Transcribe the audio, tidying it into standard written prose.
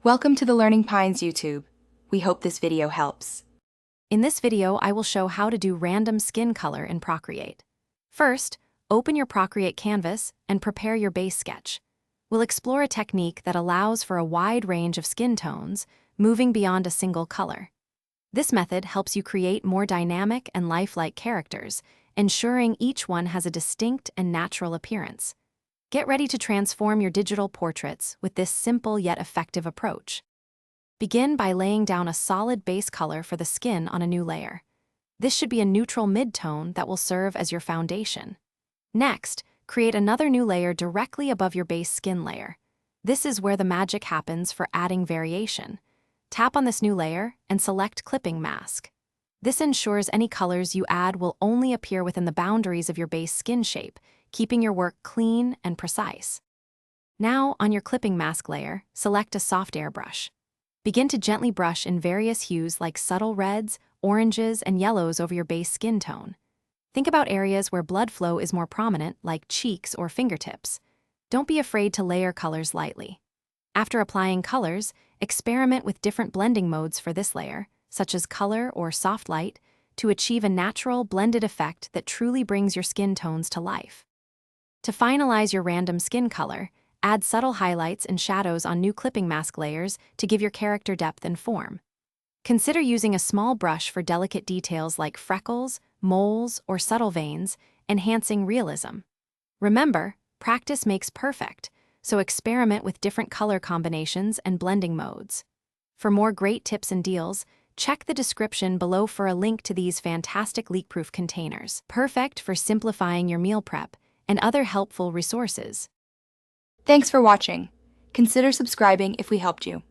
Welcome to the Learning Pines YouTube. We hope this video helps. In this video, I will show how to do random skin color in Procreate. First, open your Procreate canvas and prepare your base sketch. We'll explore a technique that allows for a wide range of skin tones, moving beyond a single color. This method helps you create more dynamic and lifelike characters, ensuring each one has a distinct and natural appearance. Get ready to transform your digital portraits with this simple yet effective approach. Begin by laying down a solid base color for the skin on a new layer. This should be a neutral mid-tone that will serve as your foundation. Next, create another new layer directly above your base skin layer. This is where the magic happens for adding variation. Tap on this new layer and select Clipping Mask. This ensures any colors you add will only appear within the boundaries of your base skin shape, keeping your work clean and precise. Now, on your clipping mask layer, select a soft airbrush. Begin to gently brush in various hues like subtle reds, oranges, and yellows over your base skin tone. Think about areas where blood flow is more prominent, like cheeks or fingertips. Don't be afraid to layer colors lightly. After applying colors, experiment with different blending modes for this layer, such as color or soft light, to achieve a natural, blended effect that truly brings your skin tones to life. To finalize your random skin color, add subtle highlights and shadows on new clipping mask layers to give your character depth and form. Consider using a small brush for delicate details like freckles, moles, or subtle veins, enhancing realism. Remember, practice makes perfect, so experiment with different color combinations and blending modes. For more great tips and deals, check the description below for a link to these fantastic leak-proof containers, perfect for simplifying your meal prep, and other helpful resources. Thanks for watching. Consider subscribing if we helped you.